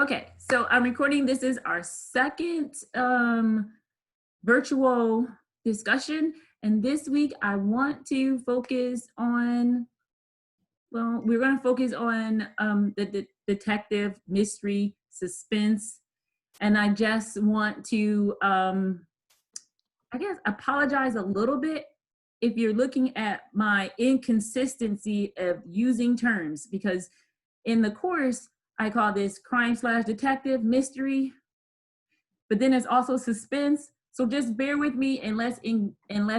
Okay, so I'm recording. This is our second virtual discussion. And this week I want to focus on, well, we're going to focus on the detective mystery suspense. And I just want to, I guess, apologize a little bit if you're looking at my inconsistency of using terms, because in the course, I call this crime/detective mystery, but then it's also suspense. So just bear with me and let's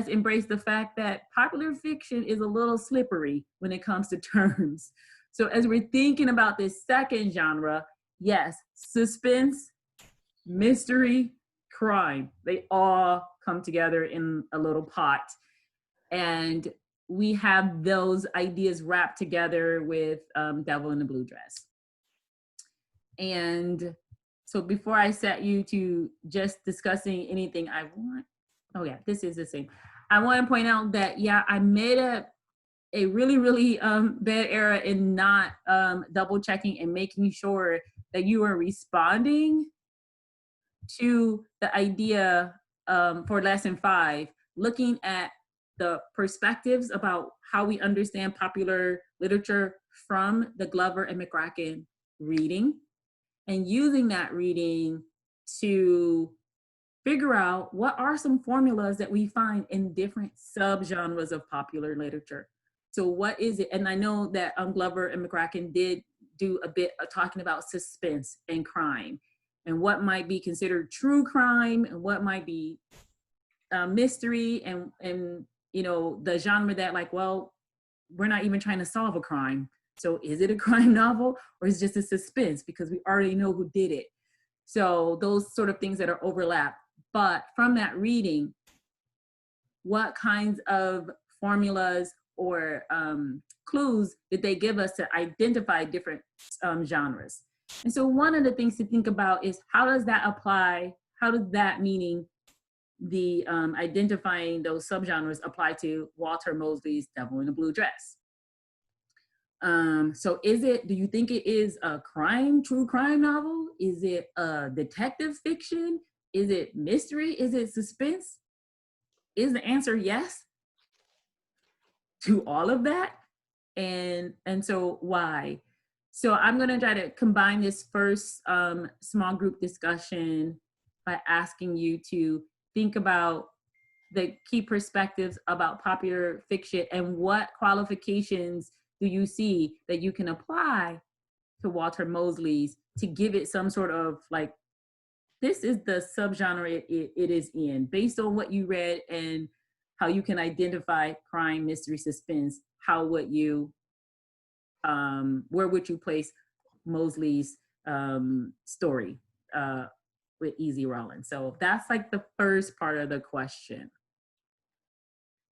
embrace the fact that popular fiction is a little slippery when it comes to terms. So as we're thinking about this second genre, yes, suspense, mystery, crime, they all come together in a little pot. And we have those ideas wrapped together with Devil in the Blue Dress. And so before I set you to just discussing anything I want, oh yeah, this is the same. I want to point out that, yeah, I made a really, really bad error in not double checking and making sure that you are responding to the idea for lesson 5, looking at the perspectives about how we understand popular literature from the Glover and McCracken reading, and using that reading to figure out what are some formulas that we find in different subgenres of popular literature. So what is it? And I know that Glover and McCracken did do a bit of talking about suspense and crime and what might be considered true crime and what might be mystery and you know, the genre that, like, well, we're not even trying to solve a crime. So is it a crime novel or is it just a suspense because we already know who did it? So those sort of things that are overlap. But from that reading, what kinds of formulas or clues did they give us to identify different genres? And so one of the things to think about is, how does that apply? How does that, meaning the identifying those subgenres, apply to Walter Mosley's Devil in a Blue Dress? So do you think it is a true crime novel? Is it a detective fiction? Is it mystery? Is it suspense? Is the answer yes to all of that? And so why? So I'm gonna try to combine this first small group discussion by asking you to think about the key perspectives about popular fiction and what qualifications do you see that you can apply to Walter Mosley's to give it some sort of, like, this is the subgenre it is in, based on what you read and how you can identify crime, mystery, suspense. How would you, where would you place Mosley's story with E.Z. Rawlins? So that's like the first part of the question.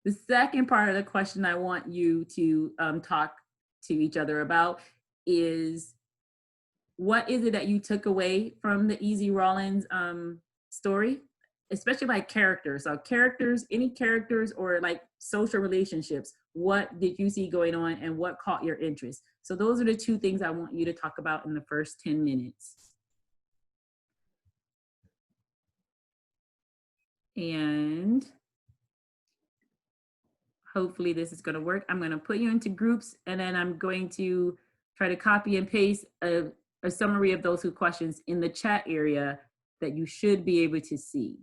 The second part of the question I want you to talk to each other about is, what is it that you took away from the E.Z. Rawlins story, especially like characters? So characters, any characters or like social relationships, what did you see going on and what caught your interest? So those are the two things I want you to talk about in the first 10 minutes. And hopefully this is going to work. I'm going to put you into groups, and then I'm going to try to copy and paste a summary of those two questions in the chat area that you should be able to see.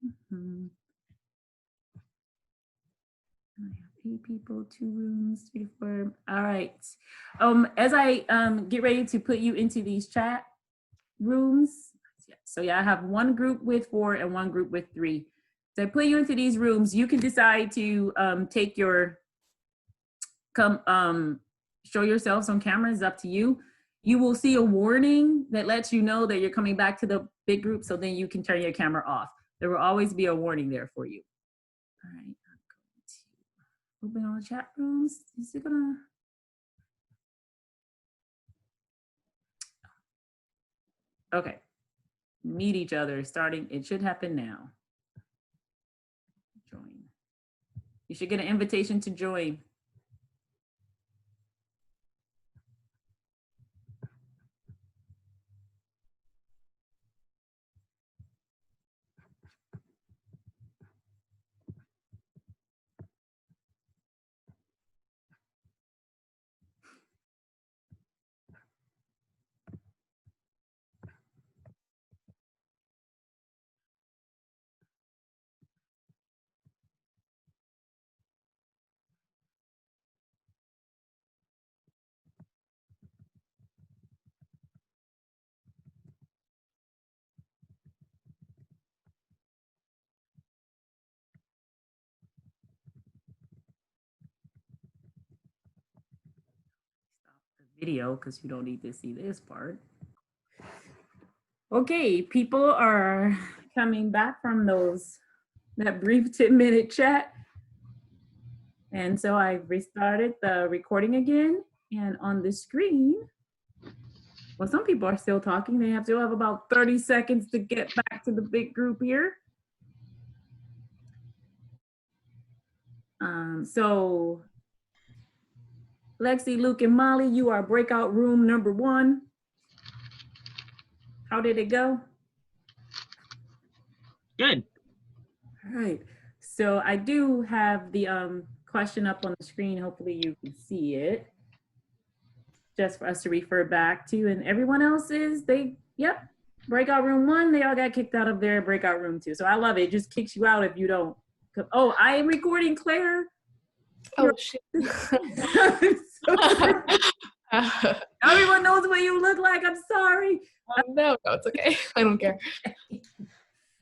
I have 8 people, 2 rooms, 3 to 4. All right. As I get ready to put you into these chat rooms, so yeah, I have one group with 4 and one group with 3. So I put you into these rooms. You can decide to take your, show yourselves on camera. It's up to you. You will see a warning that lets you know that you're coming back to the big group, so then you can turn your camera off. There will always be a warning there for you. All right, I'm going to open all the chat rooms. Is it gonna? Okay, meet each other starting, it should happen now. Join. You should get an invitation to join. video because you don't need to see this part. Okay, people are coming back from that brief 10-minute chat. And so I restarted the recording again, and on the screen, well, some people are still talking. They still have about 30 seconds to get back to the big group here. So Lexi, Luke, and Molly, you are breakout room number 1. How did it go? Good. All right. So I do have the question up on the screen. Hopefully you can see it. Just for us to refer back to. And everyone else is, breakout room 1, they all got kicked out of their breakout room 2. So I love it. It just kicks you out if you don't. Oh, I am recording, Claire. Oh, shit. Everyone knows what you look like. I'm sorry. No, it's okay. I don't care.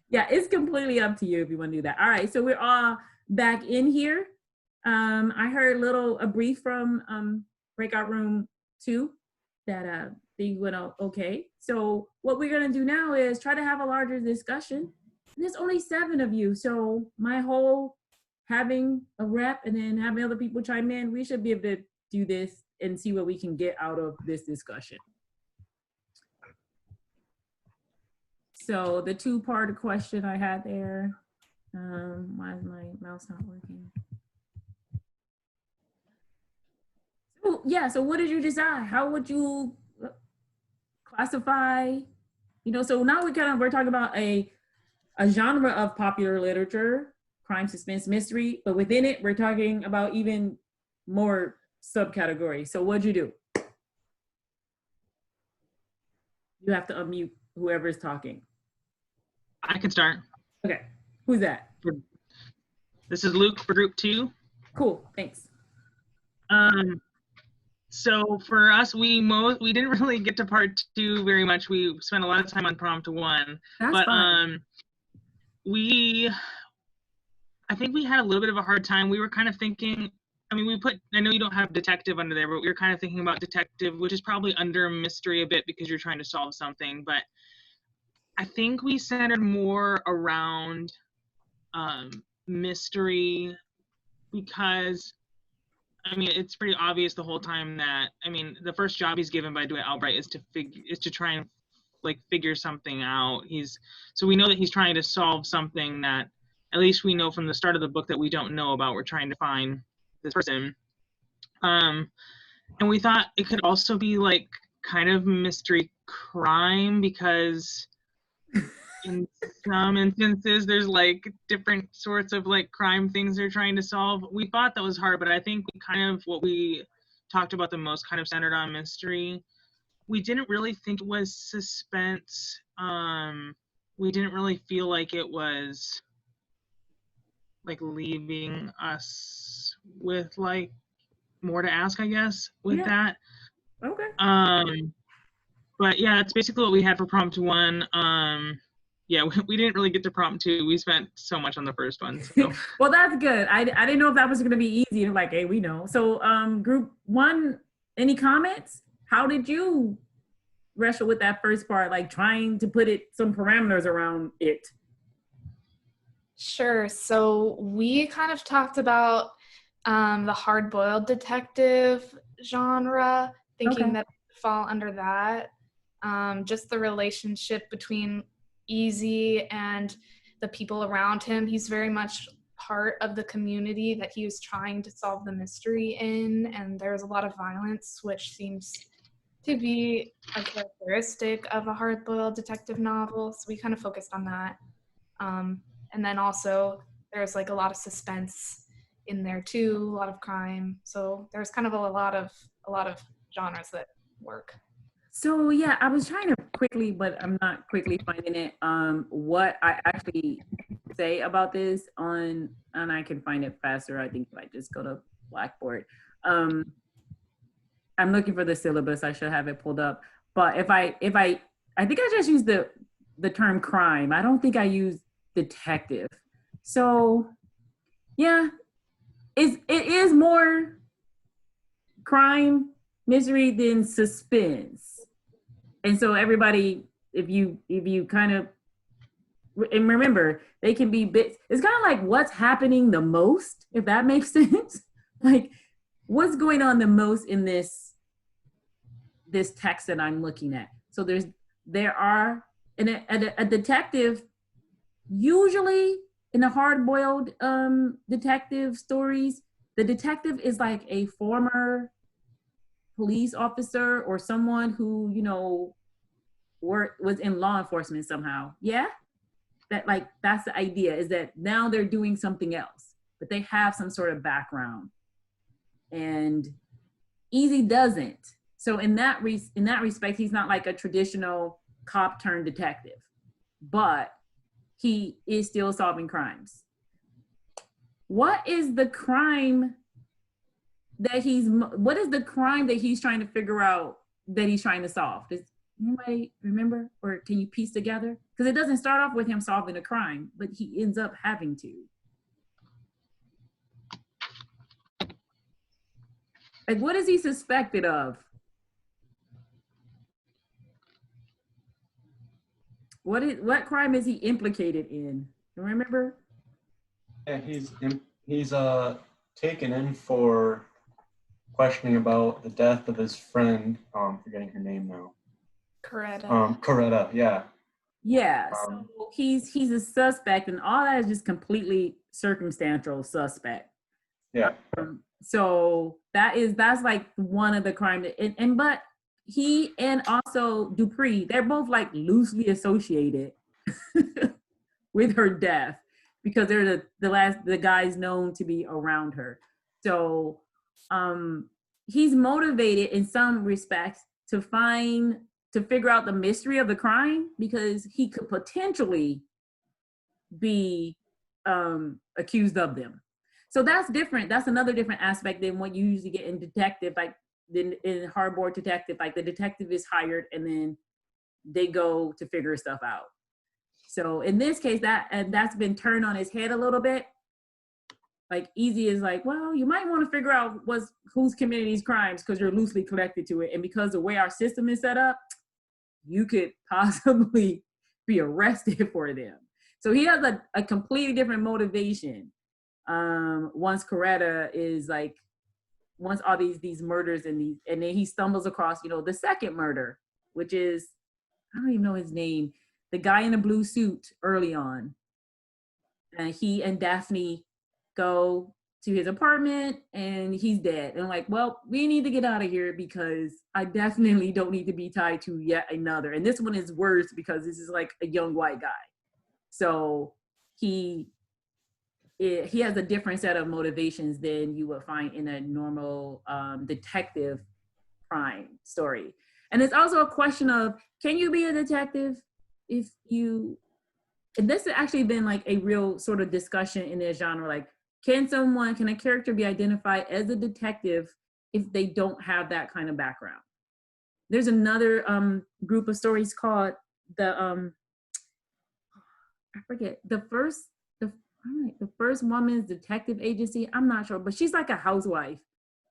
Yeah, it's completely up to you if you want to do that. All right, so we're all back in here. I heard a brief from breakout room 2 that things went okay. So what we're gonna do now is try to have a larger discussion. And there's only 7 of you, so my whole having a rep and then having other people chime in, we should be able to do this and see what we can get out of this discussion. So the 2-part question I had there, why is my mouse not working? Oh, yeah, so what did you decide? How would you classify, so now we're talking about a genre of popular literature, crime, suspense, mystery, but within it, we're talking about even more subcategories. So what'd you do? You have to unmute whoever's talking. I can start. Okay, who's that? This is Luke for group 2. Cool, thanks. So for us, we didn't really get to part 2 very much. We spent a lot of time on prompt 1. That's fine. I think we had a little bit of a hard time. We were kind of thinking, I know you don't have detective under there, but we were kind of thinking about detective, which is probably under mystery a bit because you're trying to solve something. But I think we centered more around mystery because, it's pretty obvious the whole time that, the first job he's given by Dwight Albright is to try and figure something out. So we know that he's trying to solve something that at least we know from the start of the book that we don't know about. We're trying to find this person. And we thought it could also be kind of mystery crime because in some instances there's different sorts of crime things they're trying to solve. We thought that was hard, but I think what we talked about the most kind of centered on mystery. We didn't really think it was suspense. We didn't really feel like it was leaving us with more to ask, I guess, with that. Okay. But yeah, that's basically what we had for prompt 1. Yeah, we didn't really get to prompt 2. We spent so much on the first one. So. Well, that's good. I didn't know if that was going to be easy. Hey, we know. So group 1, any comments? How did you wrestle with that first part, trying to put some parameters around it? Sure. So we kind of talked about the hard-boiled detective genre, thinking that it would fall under that. Just the relationship between Easy and the people around him. He's very much part of the community that he was trying to solve the mystery in, and there's a lot of violence, which seems to be a characteristic of a hard-boiled detective novel. So we kind of focused on that. And then also there's a lot of suspense in there too, a lot of crime. So there's kind of a lot of genres that work. So yeah, I was trying to quickly, but I'm not quickly finding it. What I actually say about this and I can find it faster. I think if I just go to Blackboard. I'm looking for the syllabus. I should have it pulled up. But I think I just used the term crime. I don't think I used detective. So yeah, it is more crime mystery, then suspense. And so everybody, if you kind of, and remember, they can be bits. It's kind of like what's happening the most, if that makes sense. Like what's going on the most in this text that I'm looking at. So there are, and a detective, usually in the hard-boiled detective stories, the detective is like a former police officer or someone who, you know, was in law enforcement somehow. Yeah? That's the idea, is that now they're doing something else, but they have some sort of background. And Easy doesn't. So in that respect, he's not like a traditional cop turned detective, but he is still solving crimes. What is the crime that he's trying to figure out, that he's trying to solve? Does anybody remember, or can you piece together? Because it doesn't start off with him solving a crime, but he ends up having to. Like, what is he suspected of? What crime is he implicated in? You remember? Yeah, he's taken in for questioning about the death of his friend. Forgetting her name now. Coretta, yeah. Yeah, so he's a suspect, and all that is just completely circumstantial suspect. Yeah. So that's like one of the crimes, but he and also Dupree, they're both like loosely associated with her death because they're the guys known to be around her. So he's motivated in some respects to figure out the mystery of the crime, because he could potentially be accused of them. So that's different. That's another different aspect than what you usually get in detective, like in hard-boiled detective. Like the detective is hired and then they go to figure stuff out. So in this case, that's been turned on his head a little bit. Like Easy is like, well, you might want to figure out who's committing these crimes because you're loosely connected to it, and because the way our system is set up, you could possibly be arrested for them. So he has a completely different motivation. Once Coretta is like, once all these murders and then he stumbles across, the second murder, which is, I don't even know his name, the guy in the blue suit early on. And he and Daphne go to his apartment and he's dead. And I'm like, well, we need to get out of here because I definitely don't need to be tied to yet another. And this one is worse because this is like a young white guy. So he has a different set of motivations than you would find in a normal detective crime story. And it's also a question of, can you be a detective and this has actually been like a real sort of discussion in this genre, like, can a character be identified as a detective if they don't have that kind of background? There's another group of stories called I forget, the first woman's detective agency. I'm not sure, but she's like a housewife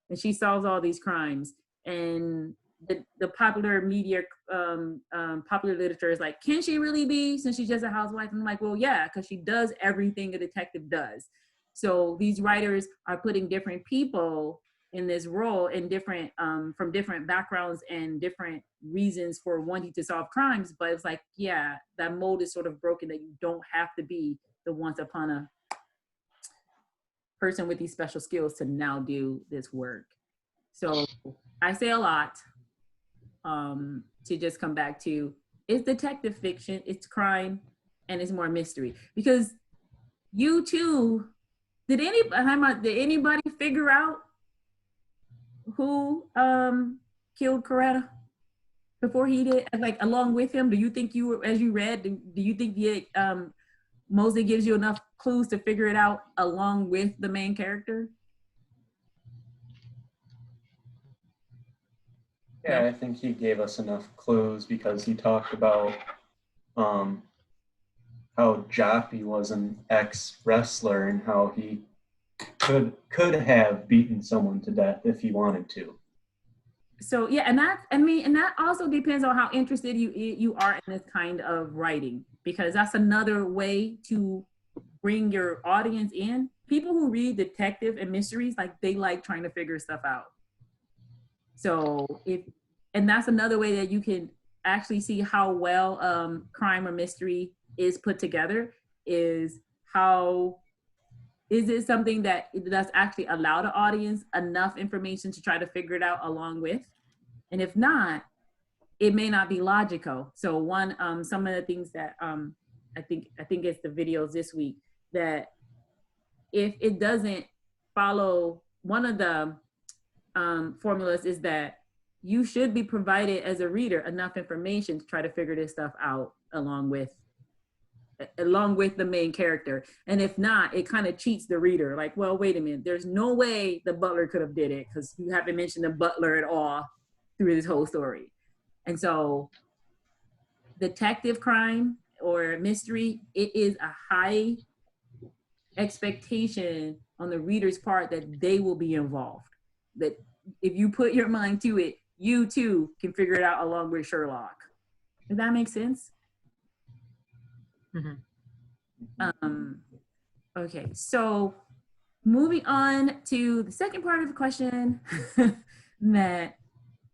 and she solves all these crimes. And the popular media, popular literature is like, can she really be, since she's just a housewife? And I'm like, well, yeah, because she does everything a detective does. So these writers are putting different people in this role in different, from different backgrounds and different reasons for wanting to solve crimes. But it's like, yeah, that mold is sort of broken, that you don't have to be the once upon a person with these special skills to now do this work. So I say a lot to just come back to, it's detective fiction, it's crime, and it's more mystery. Because you too, did anybody figure out who killed Coretta before he did, like along with him? Do you think as you read, do you think Mosley gives you enough clues to figure it out along with the main character? Yeah, I think he gave us enough clues because he talked about how Joffrey was an ex-wrestler and how he could have beaten someone to death if he wanted to. So yeah, and that also depends on how interested you are in this kind of writing, because that's another way to bring your audience in. People who read detective and mysteries, like they like trying to figure stuff out. So and that's another way that you can actually see how well crime or mystery is put together, is how is it something that's actually allow the audience enough information to try to figure it out along with? And if not, it may not be logical. So some of the things that I think it's the videos this week, that if it doesn't follow one of the formulas, is that you should be provided as a reader enough information to try to figure this stuff out along with the main character. And if not, it kind of cheats the reader. Like, well, wait a minute, there's no way the butler could have did it, because you haven't mentioned the butler at all through this whole story. And so detective crime or mystery, it is a high expectation on the reader's part that they will be involved. That if you put your mind to it, you too can figure it out along with Sherlock. Does that make sense? Mm-hmm. Okay, so moving on to the second part of the question, that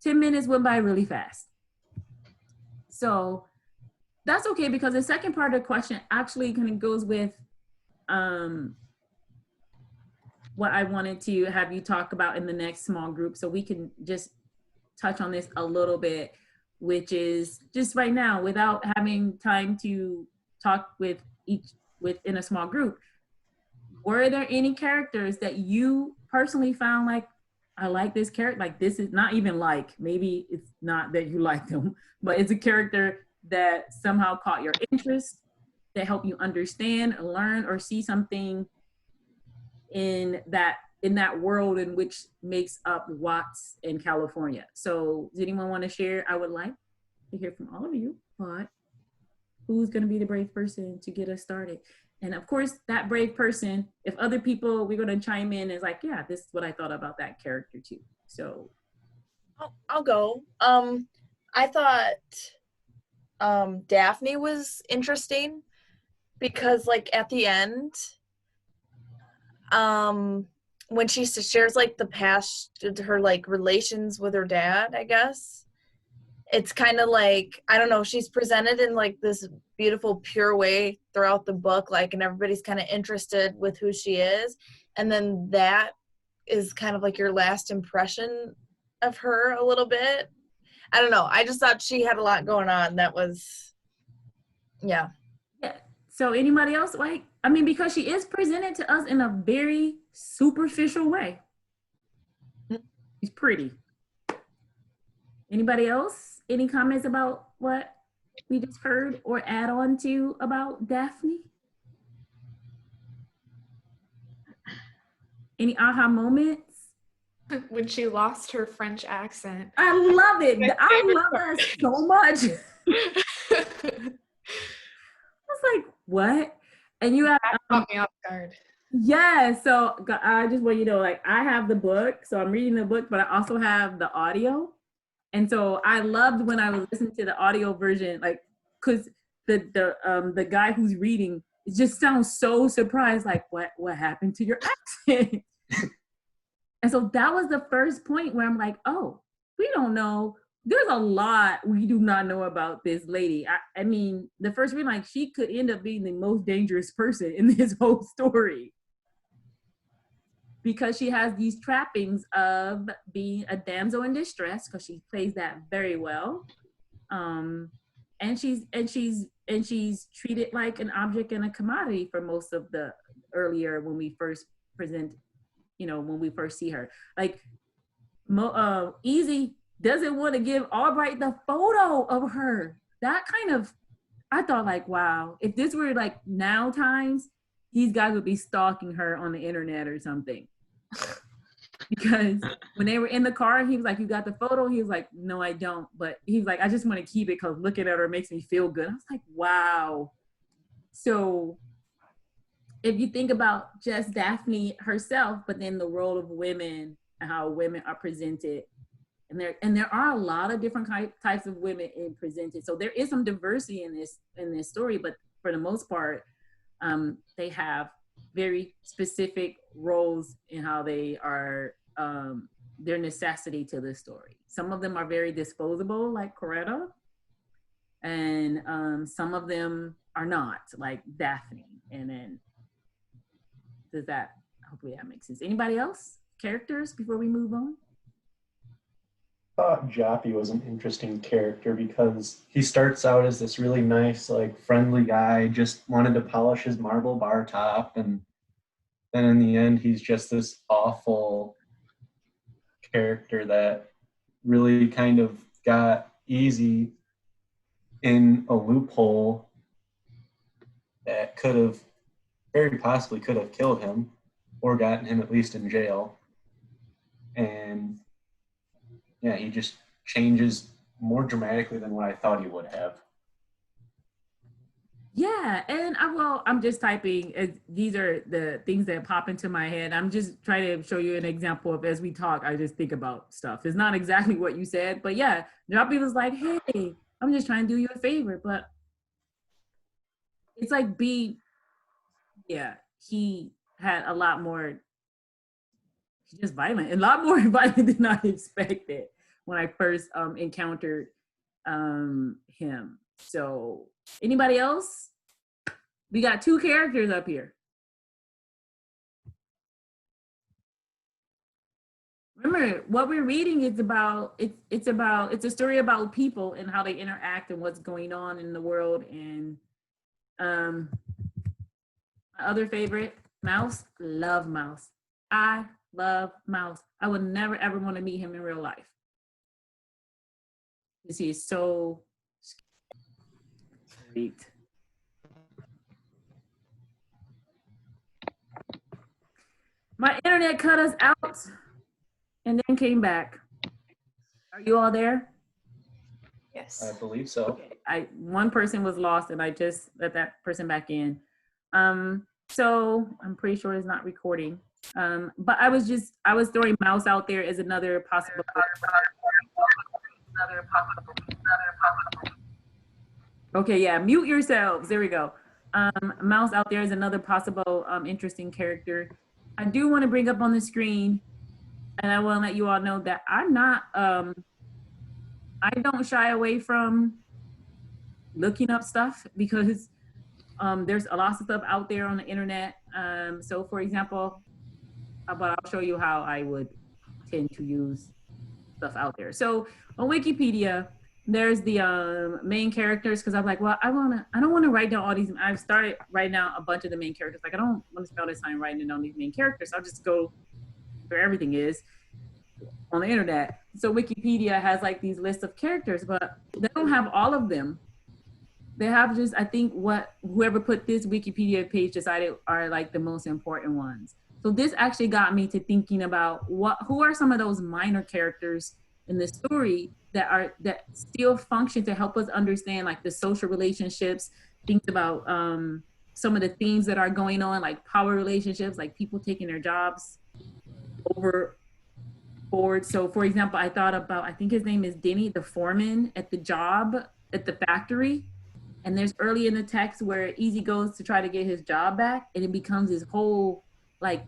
10 minutes went by really fast. So that's okay, because the second part of the question actually kind of goes with what I wanted to have you talk about in the next small group. So we can just touch on this a little bit, which is just right now, without having time to talk within a small group. Were there any characters that you personally found like, I like this character, like this is not even like, maybe it's not that you like them, but it's a character that somehow caught your interest, that helped you understand, learn, or see something in that world in which makes up Watts in California? So does anyone want to share? I would like to hear from all of you, but who's going to be the brave person to get us started? And of course, that brave person, if other people, we're going to chime in, is like, yeah, this is what I thought about that character too. So I'll go. I thought Daphne was interesting, because like at the end, when she shares like the past, her like relations with her dad, I guess, it's kind of like, I don't know, she's presented in like this beautiful, pure way throughout the book, like, and everybody's kind of interested with who she is. And then that is kind of like your last impression of her a little bit. I don't know. I just thought she had a lot going on. That was, yeah. Yeah. So anybody else like, I mean, because she is presented to us in a very superficial way. She's pretty. Anybody else? Any comments about what we just heard or add on to about Daphne? Any aha moments? When she lost her French accent. I love it. I love that so much. I was like, what? And you have that caught me off guard. Yeah, so I just want you to know, like, I have the book, so I'm reading the book, but I also have the audio. And so I loved when I was listening to the audio version, like, because the guy who's reading, it just sounds so surprised, like, what happened to your accent? And so that was the first point where I'm like, oh, we don't know. There's a lot we do not know about this lady. I mean, the first read, like, she could end up being the most dangerous person in this whole story, because she has these trappings of being a damsel in distress, because she plays that very well. And she's treated like an object and a commodity for most of the earlier, when we first present, when we first see her. Like, Easy doesn't want to give Albright the photo of her. That kind of, I thought, like, wow, if this were like now times, these guys would be stalking her on the internet or something. Because when they were in the car, he was like, you got the photo? He was like, no, I don't. But he was like, I just want to keep it because looking at her makes me feel good. I was like, wow. So if you think about just Daphne herself, but then the role of women and how women are presented And there are a lot of different types of women presented. So there is some diversity in this story, but for the most part, they have very specific roles in how they are, their necessity to the story. Some of them are very disposable, like Coretta, and some of them are not, like Daphne. And then hopefully that makes sense. Anybody else? Characters before we move on? I thought Joppy was an interesting character because he starts out as this really nice, like friendly guy, just wanted to polish his marble bar top, and then in the end he's just this awful character that really kind of got easy in a loophole that very possibly could have killed him or gotten him at least in jail. And yeah, he just changes more dramatically than what I thought he would have. Yeah, and I'm just typing. These are the things that pop into my head. I'm just trying to show you an example of, as we talk, I just think about stuff. It's not exactly what you said, but yeah, Joppy was like, hey, I'm just trying to do you a favor. But it's like he had a lot more, just violent, a lot more violent than I expected when I first encountered him. So anybody else? We got 2 characters up here. Remember, what we're reading is about, it's a story about people and how they interact and what's going on in the world. And my other favorite, Mouse. Love Mouse. I love Mouse. I would never ever want to meet him in real life, because he is so sweet. My internet cut us out and then came back. Are you all there? Yes. I believe so. Okay. One person was lost and I just let that person back in. So I'm pretty sure it's not recording. But I was throwing Mouse out there as another possible. Okay, yeah, mute yourselves. There we go. Mouse out there is another possible interesting character. I do want to bring up on the screen, and I want to let you all know that I'm not, I don't shy away from looking up stuff, because there's a lot of stuff out there on the internet. So for example, but I'll show you how I would tend to use stuff out there. So on Wikipedia, there's the main characters, because I'm like, well, I don't want to write down all these. I've started writing down a bunch of the main characters. Like, I don't want to spend all this time writing down these main characters. I'll just go where everything is on the internet. So Wikipedia has like these lists of characters, but they don't have all of them. They have just, I think, what whoever put this Wikipedia page decided are like the most important ones. So this actually got me to thinking about who are some of those minor characters in the story that still function to help us understand like the social relationships, things about some of the themes that are going on, like power relationships, like people taking their jobs overboard. So for example, I thought about, I think his name is Denny, the foreman at the factory. And there's early in the text where Easy goes to try to get his job back, and it becomes this whole like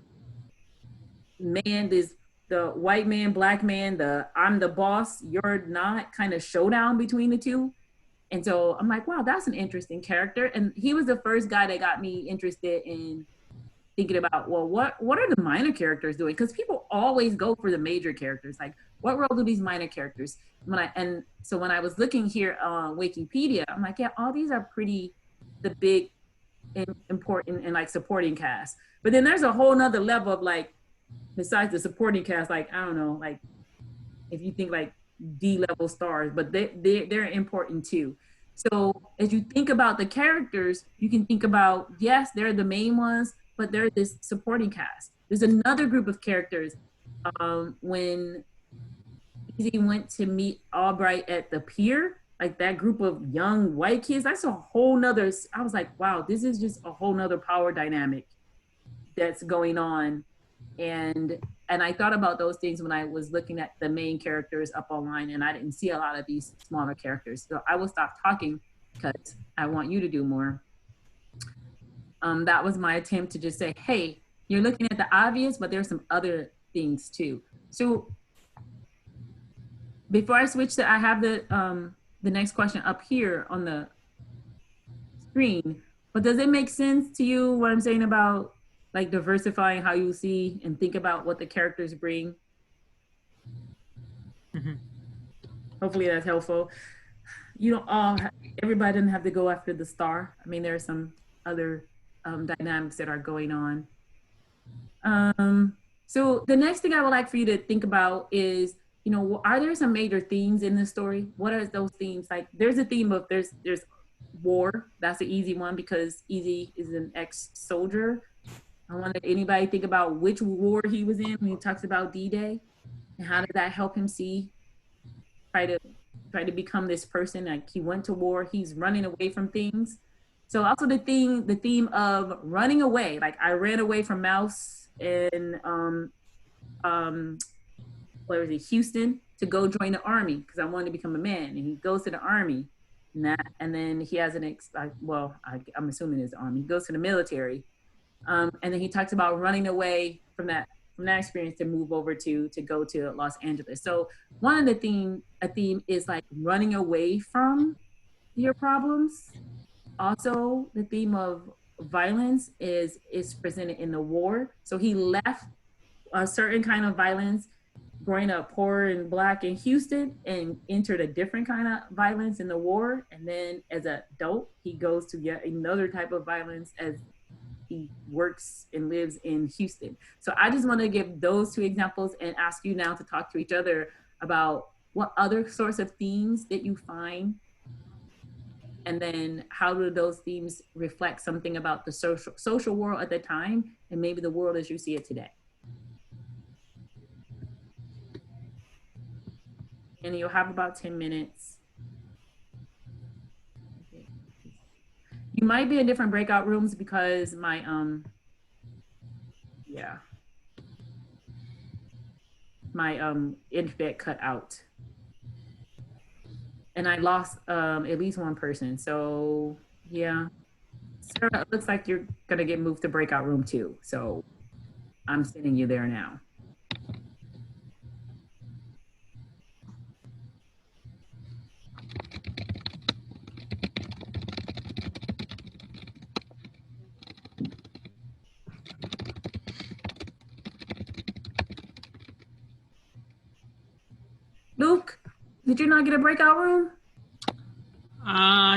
the white man, black man, I'm the boss, you're not kind of showdown between the two. And so I'm like, wow, that's an interesting character. And he was the first guy that got me interested in thinking about, well, what are the minor characters doing? Because people always go for the major characters. Like, what role do these minor characters? So when I was looking here on Wikipedia, I'm like, yeah, all these are pretty the big and important and like supporting cast. But then there's a whole nother level of like, besides the supporting cast, like, I don't know, like if you think like D-level stars, but they're important too. So as you think about the characters, you can think about, yes, they're the main ones, but they're this supporting cast. There's another group of characters. When Easy went to meet Albright at the pier, like that group of young white kids, that's a whole nother, I was like, wow, this is just a whole nother power dynamic that's going on. And And I thought about those things when I was looking at the main characters up online, and I didn't see a lot of these smaller characters. So I will stop talking because I want you to do more. That was my attempt to just say, hey, you're looking at the obvious, but there's some other things too. So before I switch to, I have the next question up here on the screen, but does it make sense to you what I'm saying about like diversifying how you see and think about what the characters bring? Mm-hmm. Hopefully that's helpful. You don't all, everybody doesn't have to go after the star. I mean, there are some other dynamics that are going on. So the next thing I would like for you to think about is, you know, are there some major themes in the story? What are those themes? Like there's a theme of there's war. That's an easy one because Easy is an ex-soldier. I wanted anybody think about which war he was in when he talks about D-Day and how did that help him see, try to become this person. Like he went to war, he's running away from things. So also the theme of running away. Like I ran away from Mouse in what was it, Houston, to go join the army because I wanted to become a man. And he goes to the army, and then he has I'm assuming it's the army. He goes to the military, and then he talks about running away from that experience to move over to go to Los Angeles. So one of the a theme is like running away from your problems. Also, the theme of violence is presented in the war. So he left a certain kind of violence growing up poor and black in Houston and entered a different kind of violence in the war. And then as an adult, he goes to yet another type of violence as he works and lives in Houston. So I just want to give those two examples and ask you now to talk to each other about what other sorts of themes that you find, and then how do those themes reflect something about the social world at the time and maybe the world as you see it today. And you'll have about 10 minutes. You might be in different breakout rooms because my internet cut out. And I lost at least one person. So yeah, Sarah, it looks like you're gonna get moved to breakout room 2. So I'm sending you there now. Luke, did you not get a breakout room?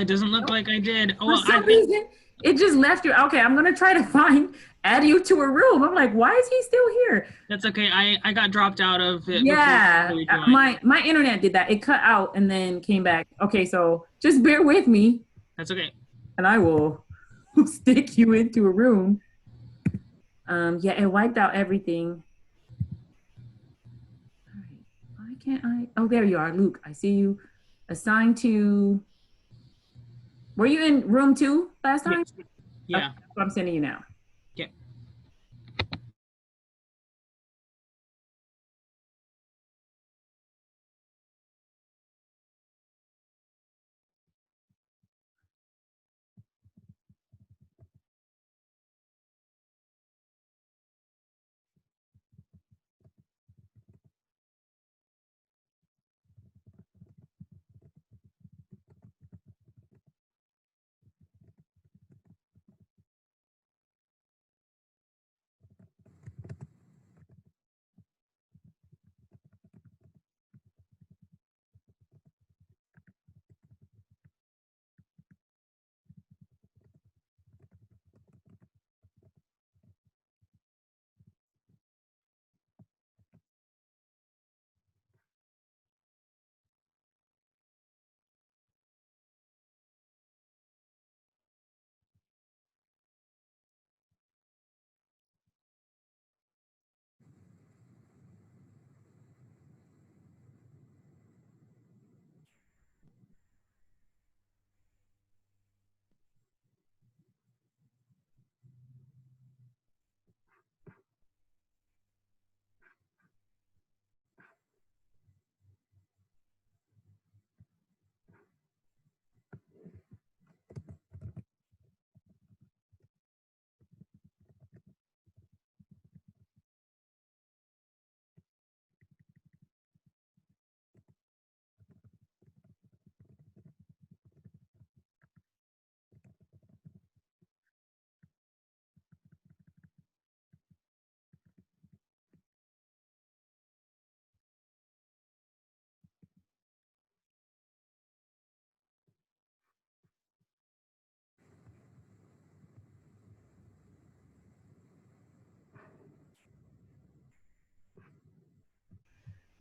It doesn't look like I did. For some reason, it just left you. Okay, I'm gonna try to add you to a room. I'm like, why is he still here? That's okay. I got dropped out of it. Yeah, my internet did that. It cut out and then came back. Okay, so just bear with me. That's okay. And I will stick you into a room. Yeah, it wiped out everything. All right, why can't I? Oh, there you are, Luke. I see you. Assigned to. Were you in room 2 last time? Yeah. Okay, that's what I'm sending you now.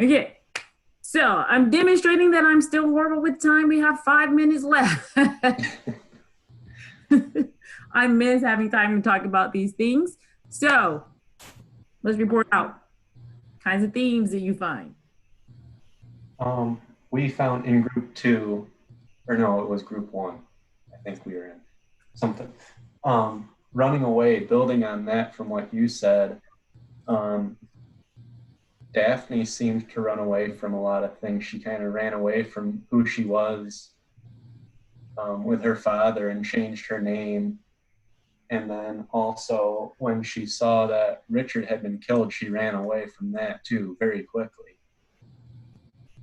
Okay. So I'm demonstrating that I'm still horrible with time. We have 5 minutes left. I miss having time to talk about these things. So let's report out. Kinds of themes that you find. We found in group 2, or no, it was group 1. I think we were in something. Running away, building on that from what you said, Daphne seemed to run away from a lot of things. She kind of ran away from who she was with her father and changed her name. And then also when she saw that Richard had been killed, she ran away from that too very quickly.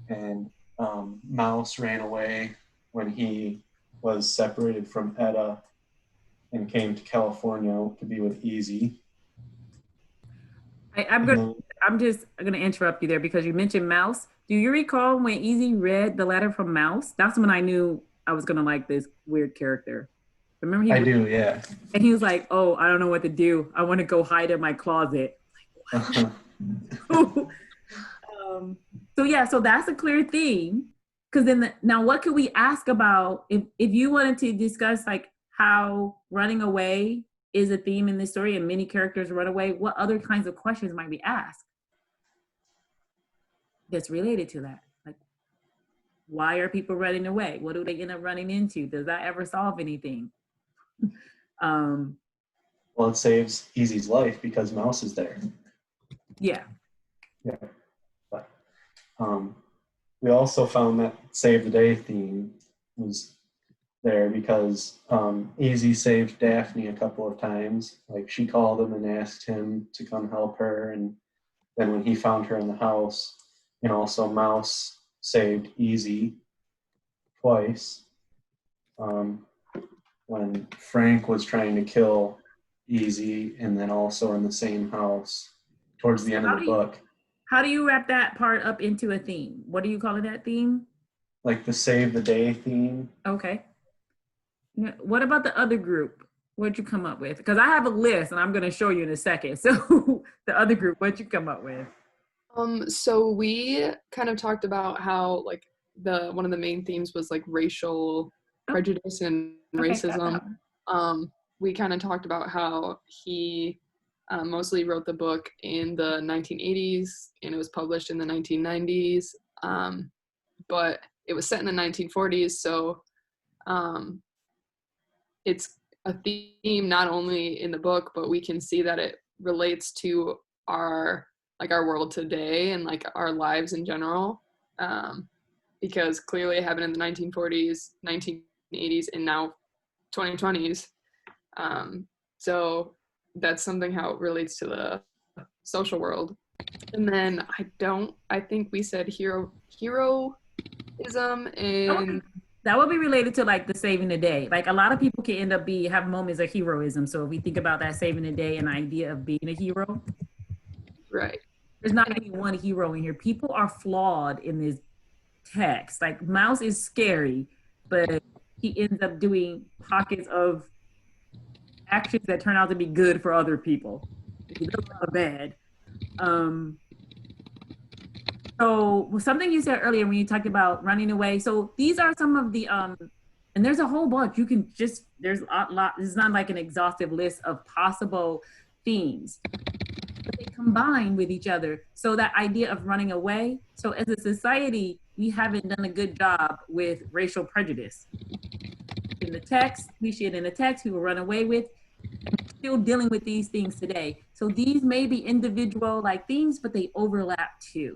And Mouse ran away when he was separated from Etta and came to California to be with Easy. I'm just gonna interrupt you there because you mentioned Mouse. Do you recall when Easy read the letter from Mouse? That's when I knew I was gonna like this weird character. Remember I do, yeah. And he was like, "Oh, I don't know what to do. I want to go hide in my closet." Like, what? So that's a clear theme. Because then now, what could we ask about if you wanted to discuss like how running away is a theme in this story and many characters run away? What other kinds of questions might we ask that's related to that? Like, why are people running away? What do they end up running into? Does that ever solve anything? Well, it saves Easy's life because Mouse is there. Yeah. But we also found that Save the Day theme was there because Easy saved Daphne a couple of times. Like she called him and asked him to come help her, and then when he found her in the house, and also Mouse saved Easy twice. When Frank was trying to kill Easy, and then also in the same house towards the end of the book. How do you wrap that part up into a theme? What do you call that theme? Like the Save the Day theme. Okay. What about the other group? What'd you come up with? Because I have a list and I'm going to show you in a second. So the other group, what'd you come up with? So we kind of talked about how like one of the main themes was like racial prejudice and racism. We kind of talked about how he mostly wrote the book in the 1980s and it was published in the 1990s, but it was set in the 1940s, so it's a theme not only in the book, but we can see that it relates to our world today and like our lives in general, because clearly it happened in the 1940s, 1980s, and now 2020s. So that's something how it relates to the social world. And then I think we said heroism, and that would be related to like the saving the day. Like a lot of people can end up have moments of heroism. So if we think about that saving the day and idea of being a hero, right? There's not any one hero in here. People are flawed in this text. Like Mouse is scary, but he ends up doing pockets of actions that turn out to be good for other people. He does a lot of bad. So something you said earlier when you talked about running away. So these are some of the, and there's a whole bunch. You can just, there's a lot, it's not like an exhaustive list of possible themes, but they combine with each other. So that idea of running away. So as a society, we haven't done a good job with racial prejudice. In the text, we see it in the text, we will run away with, and we're still dealing with these things today. So these may be individual like themes, but they overlap too.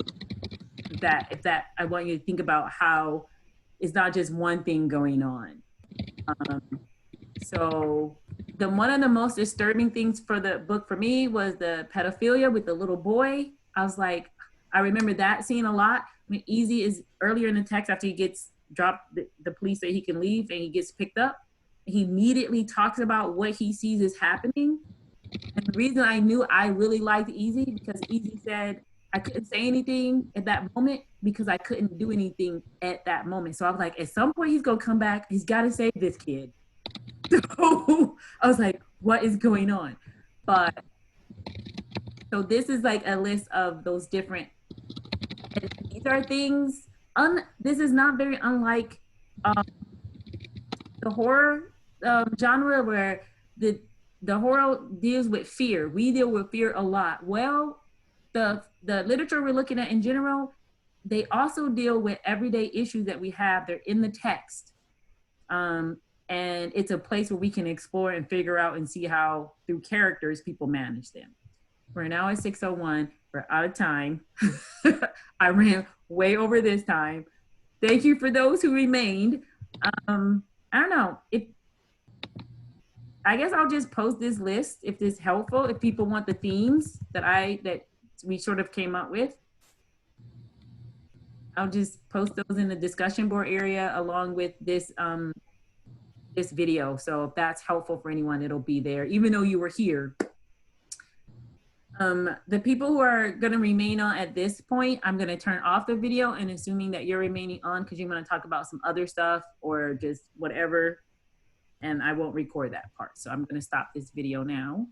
If that, I want you to think about how it's not just one thing going on. So one of the most disturbing things for the book for me was the pedophilia with the little boy. I was like, I remember that scene a lot. I mean, Easy is earlier in the text after he gets dropped, the police say he can leave and he gets picked up. He immediately talks about what he sees is happening. And the reason I knew I really liked Easy because Easy said, I couldn't say anything at that moment because I couldn't do anything at that moment. So I was like, at some point he's gonna come back. He's gotta save this kid. So I was like, what is going on? But so this is like a list of those different, are things, this is not very unlike the horror genre where the horror deals with fear. We deal with fear a lot. Well, the literature we're looking at in general, they also deal with everyday issues that we have. They're in the text. And it's a place where we can explore and figure out and see how, through characters, people manage them. We're now at 6:01. We're out of time. I ran way over this time. Thank you for those who remained. I don't know. I guess I'll just post this list if this is helpful, if people want the themes that we sort of came up with. I'll just post those in the discussion board area along with this this video. So if that's helpful for anyone, it'll be there, even though you were here. The people who are going to remain on at this point, I'm going to turn off the video, and assuming that you're remaining on because you're going to talk about some other stuff or just whatever, and I won't record that part. So I'm going to stop this video now.